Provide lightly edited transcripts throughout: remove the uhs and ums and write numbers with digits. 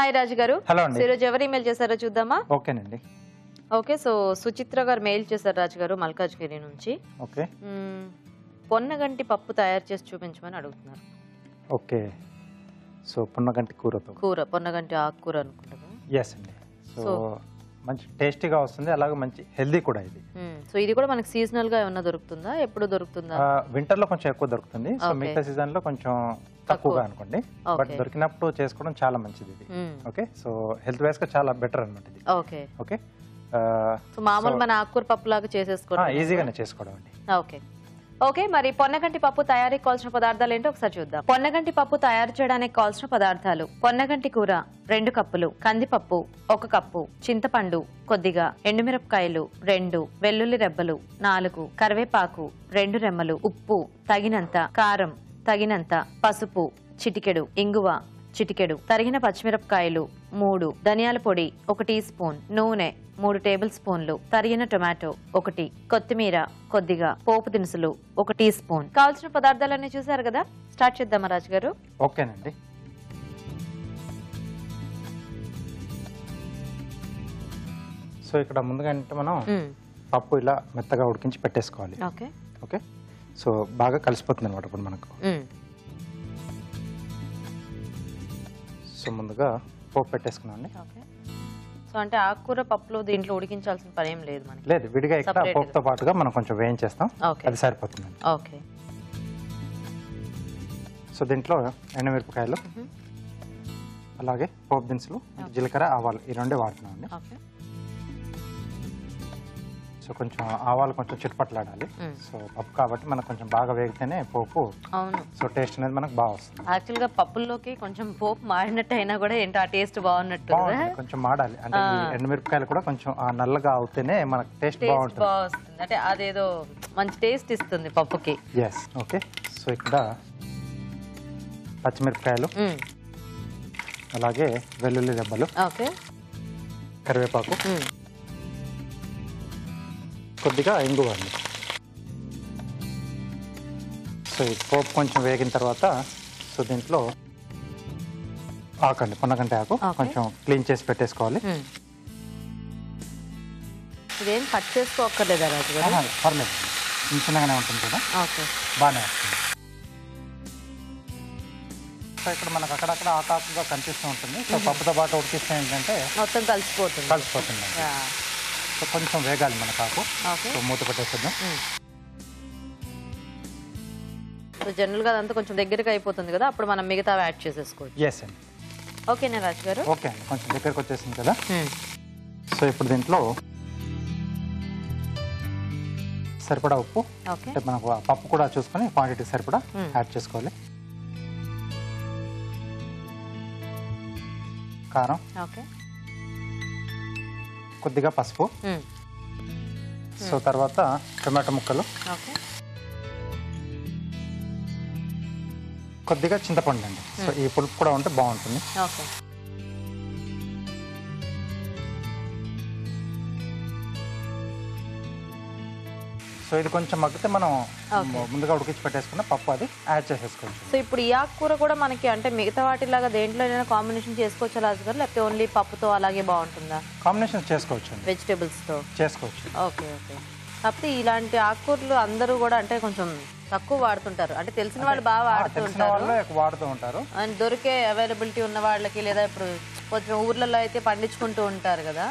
Hi రాజు గారు. Hello అండి. ఈరోజు ఎవరు ఈమెయిల్ చేశారో చూద్దామా? ఓకేనండి. ఓకే, సో సుచిత్ర గారు మెయిల్ చేశారు రాజు గారు మల్కాజ్గిరి నుంచి. ఓకే. పొన్నగంటి పప్పు తయారు చేసి చూపించమని అడుగుతున్నారు. ఓకే, సో పొన్నగంటి కూర పొన్నగంటి ఆకుకూర అనుకుంటా. ఎస్ అండి. సో మంచి టేస్టీగా వస్తుంది, అలాగే మంచి హెల్దీ కూడా ఇది. సో ఇది కూడా మనకి సీజనల్ గా ఏమన్నా దొరుకుతుందా? ఎప్పుడు దొరుకుతుందా? వింటర్ లో కొంచెం ఎక్కువ దొరుకుతుంది, సో మిగతా సీజన్ లో కొంచెం తక్కువగా అనుకోండి. బట్ దొరికినప్పుడు చేసుకోవడం చాలా మంచిది ఇది. ఓకే, సో హెల్త్ వైస్ గా చాలా బెటర్ అనమాట ఇది. ఓకే ఓకే, సో మామూలు మన ఆకుకూర పప్పు లాగా చేసేసుకోవడం ఈజీగానే చేసుకోవడం అండి. ఓకే ఓకే, మరి పొన్నగంటి పప్పు తయారీకి కావాల్సిన పదార్థాలు ఏంటో ఒకసారి చూద్దాం. పొన్నగంటి పప్పు తయారు చేయడానికి కావాల్సిన పదార్థాలు: పొన్నగంటి కూర 2 కప్పులు, కందిపప్పు 1 కప్పు, చింతపండు కొద్దిగా, ఎండుమిరపకాయలు 2, వెల్లుల్లి రెబ్బలు 4, కరివేపాకు 2 రెమ్మలు, ఉప్పు తగినంత, కారం తగినంత, పసుపు చిటికెడు, ఇంగువ చిటికెడు, తరిగిన పచ్చిమిరపకాయలు 3, ధనియాల పొడి 1 టీ స్పూన్, నూనె 3 టేబుల్ స్పూన్లు, తరిగిన టొమాటో 1, కొత్తిమీర కొద్దిగా, పోపు దినుసులు 1 టీ స్పూన్. కావాల్సిన పదార్థాలన్నీ చూసారు కదా, స్టార్ట్ చేద్దామా రాజు గారు? ఓకేనండి. సో ఇక్కడ ముందుగా అంటే మనం పప్పు ఇలా మెత్తగా ఉడికించి పెట్టేసుకోవాలి. ఓకే ఓకే, సో బాగా కలిసిపోతుంది అనమాట ఇప్పుడు మనకు. సో ముందుగా పోపు పెట్టేసుకున్నాండి. ఓకే, సో అంటే ఆకుకూర పప్పులో దీంట్లో ఉడికించాల్సిన పని ఏం లేదు మనకి. లేదు, విడిగా ఇక్కడ పోపుతో పాటుగా మనం కొంచెం వేయించేస్తాం, అది సరిపోతుంది. ఓకే, సో దీంట్లో ఎండుమిరపకాయలు, అలాగే పోపు దినుసులు, జీలకర్ర, ఆవాలు ఈ రెండే వాడుతున్నాం అండి. ఓకే, సో కొంచెం ఆవాలు కొంచెం చిట్పట్లాడాలి. సో పప్పు కాబట్టి మనకు కొంచెం బాగా వేగితేనే పోపు, అవును, సో టేస్ట్ అనేది మనకు బాగా వస్తుంది. యాక్చువల్ గా పప్పుల్లోకి కొంచెం పోపు మాడినట్టు అయినా కూడా ఏంటో ఆ టేస్ట్ బాగున్నట్టు కొంచెం మాడాలి, అంటే ఎండుమిరపకాయలు కూడా కొంచెం నల్లగా అవుతేనే మనకు టేస్ట్ బాగుంటుంది. అంటే అదేదో మంచి టేస్ట్ ఇస్తుంది పప్పుకి. ఎస్. ఓకే, సో ఇక్కడ పచ్చిమిరపకాయలు, అలాగే వెల్లుల్లి రెబ్బలు, ఓకే, కరివేపాకు, కొద్దిగా ఇంగువ అండి. సో ఈ పోపు కొంచెం వేగిన తర్వాత సో దీంట్లో ఆకండి, పొన్నగంటి ఆకు కొంచెం క్లీన్ చేసి పెట్టేసుకోవాలి. ఇదేం కట్ చేసుకోక్కర్లేదా రాజు గారు? పర్లేదు, చిన్నగానే ఉంటుంది కదా. ఓకే, బాగానే వస్తుంది. సో ఇక్కడ మనకు అక్కడక్కడ ఆకాకుగా కనిపిస్తూ ఉంటుంది. సో పప్పుతో పాటు ఉడికిస్తే ఏంటంటే మొత్తం కలిసిపోతుంది. సో కొంచెం వేగాలి మన కాకు. సో మూత పెట్టేసేద్దాం. సో జనరల్ గా అదంతా కొంచెం దగ్గరగా అయిపోతుంది కదా, అప్పుడు మనం మిగతా యాడ్ చేసేసుకోవచ్చు. ఎస్ అండి. ఓకేనా రాజు గారు? ఓకే అండి, కొంచెం దగ్గరకు వచ్చేసింది కదా. సో ఇప్పుడు దీంట్లో సరిపడా ఉప్పు, అంటే మనకు పప్పు కూడా చూసుకొని క్వాంటిటీ సరిపడా యాడ్ చేసుకోవాలి. కారం, కొద్దిగా పసుపు, సో తర్వాత టొమాటో ముక్కలు, కొద్దిగా చింతపండు అండి. సో ఈ పులుపు కూడా ఉంటే బాగుంటుంది. సో ఇది కొంచెం మగ్గితే మనం ముందుగా ఉడికించి పెట్టేసుకున్న పప్పు అది యాడ్ చేసేసుకోవచ్చు. సో ఇప్పుడు ఈ ఆకుకూర కూడా మనకి అంటే మిగతా వాటిలాగా దేంట్లో కాంబినేషన్ చేసుకోవచ్చు రాజు గారు, లేకపోతే ఓన్లీ పప్పుతో అలాగే బాగుంటుందా? కాంబినేషన్ చేసుకోవచ్చు, వెజిటేబుల్స్ తో చేసుకోవచ్చు. ఓకే ఓకే, కాకపోతే ఇలాంటి ఆకుకూరలు అందరూ కూడా అంటే కొంచెం తక్కువ వాడుతుంటారు, అంటే తెలిసిన వాళ్ళు బాగా వాడుతూ ఉంటారు. అండ్ దొరికే అవైలబిలిటీ ఉన్న వాళ్ళకి, లేదా ఇప్పుడు కొంచెం ఊర్లలో అయితే పండించుకుంటూ ఉంటారు కదా.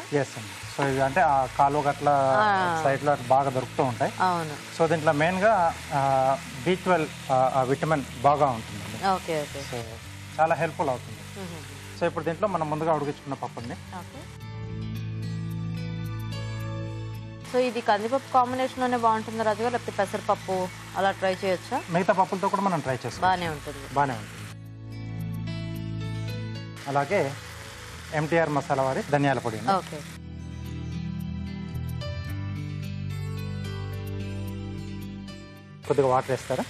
సో ఇవి అంటే ఆ కాలువ గట్ల సైడ్ లో బాగా దొరుకుతూ ఉంటాయి. అవును. సో దీంట్లో మెయిన్ గా B12 విటమిన్ బాగా ఉంటుంది. ఓకే ఓకే, సో చాలా హెల్ప్ఫుల్ అవుతుంది. సో ఇప్పుడు దీంట్లో మనం ముందుగా ఉడికించుకున్న పప్పు ఉంది. సో ఇది కందిపప్పు కాంబినేషన్ లోనే బాగుంటుంది రాజు గారు, లేకపోతే పెసరపప్పు అలా ట్రై చేయొచ్చా? మిగతా పప్పులతో కూడా మనం ట్రై చేస్తాం, బాగానే ఉంటుంది. అలాగే MTR మసాలా వారి ధనియాల పొడి. ఓకే, కొద్దిగా వాటర్ వేస్తారా?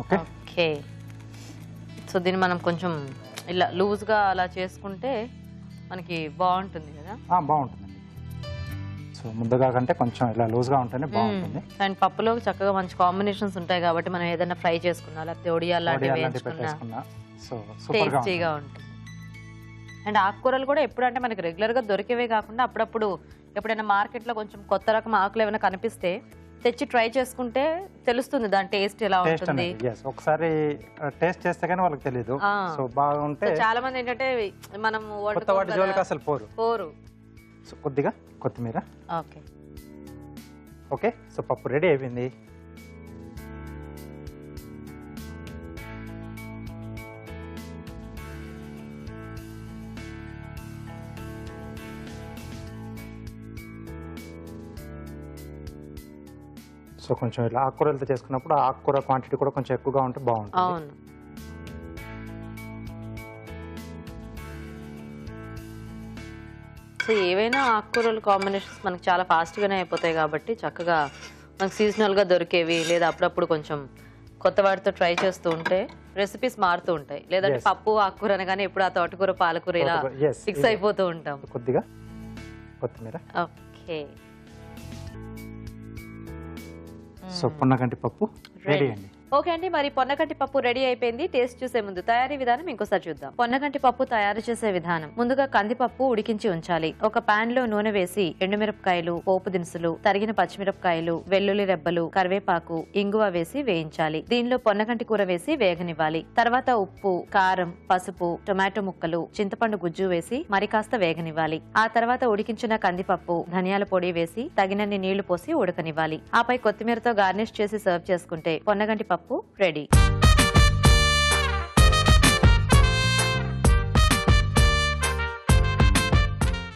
ఓకే ఓకే, సో దీన్ని మనం కొంచెం ఇలా లూజ్గా అలా చేసుకుంటే మనకి బాగుంటుంది కదా. బాగుంటుందండి. సో ముందుగా కంటే కొంచెం ఇలా లూజ్ గా ఉంటేనే బాగుంటుంది. అండ్ పప్పులో చక్కగా మంచి కాంబినేషన్స్ ఉంటాయి కాబట్టి మనం ఏదైనా ఫ్రై చేసుకున్నా లేకపోతే ఒడియాలు లాంటివి వేయించుకున్నా సో సూపర్ గా టేస్టీగా ఉంటుంది. అండ్ ఆకుకూరలు కూడా ఎప్పుడంటే మనకి రెగ్యులర్ గా దొరికేవే కాకుండా అప్పుడప్పుడు ఎప్పుడైనా మార్కెట్ లో కొంచెం కొత్త రకం ఆకులు ఏమైనా కనిపిస్తే తెచ్చి ట్రై చేసుకుంటే తెలుస్తుంది దాని టేస్ట్ ఎలా ఉంటుంది. ఒకసారి టేస్ట్ చేస్తే కానీ వాళ్ళకి తెలియదు. సో బాగుంటే చాలా మంది ఏంటంటే మనం కొత్త వాటి జోలికి అసలు పోరు. సో కొద్దిగా కొత్తిమీర. ఓకే ఓకే, సో పప్పు రెడీ అయిపోయింది. సో కొంచెం ఇలా ఆకుకూరలతో చేసుకున్నప్పుడు ఆకుకూర క్వాంటిటీ కూడా కొంచెం ఎక్కువగా ఉంటే బాగుంటుంది. అవును. సో ఏవైనా ఆకుకూరల కాంబినేషన్స్ మనకి చాలా ఫాస్ట్ గానే అయిపోతాయి కాబట్టి చక్కగా మనకు సీజనల్ గా దొరికేవి లేదా అప్పుడప్పుడు కొంచెం కొత్త వాటితో ట్రై చేస్తూ ఉంటే రెసిపీస్ మారుతూ ఉంటాయి. లేదంటే పప్పు ఆకుకూర అనగానే ఎప్పుడు ఆ తోటకూర పాలకూర ఇలా ఫిక్స్ అయిపోతూ ఉంటాం. కొద్దిగా కొత్తిమీర. ఓకే, సో పొన్నగంటి పప్పు రెడీ అండి. ఓకే అండి, మరి పొన్నగంటి పప్పు రెడీ అయిపోయింది. టేస్ట్ చూసే ముందు తయారీ విధానం ఇంకోసారి చూద్దాం. పొన్నగంటి పప్పు తయారు చేసే విధానం: ముందుగా కందిపప్పు ఉడికించి ఉంచాలి. ఒక పాన్ లో నూనె వేసి ఎండుమిరపకాయలు, పోపు దినుసులు, తరిగిన పచ్చిమిరపకాయలు, వెల్లుల్లి రెబ్బలు, కరివేపాకు, ఇంగువ వేసి వేయించాలి. దీనిలో పొన్నగంటి కూర వేసి వేగనివ్వాలి. తర్వాత ఉప్పు, కారం, పసుపు, టొమాటో ముక్కలు, చింతపండు గుజ్జు వేసి మరి కాస్త వేగనివ్వాలి. ఆ తర్వాత ఉడికించిన కందిపప్పు, ధనియాల పొడి వేసి తగినన్ని నీళ్లు పోసి ఉడకనివ్వాలి. ఆపై కొత్తిమీరతో గార్నిష్ చేసి సర్వ్ చేసుకుంటే పొన్నగంటి పప్పు రెడీ.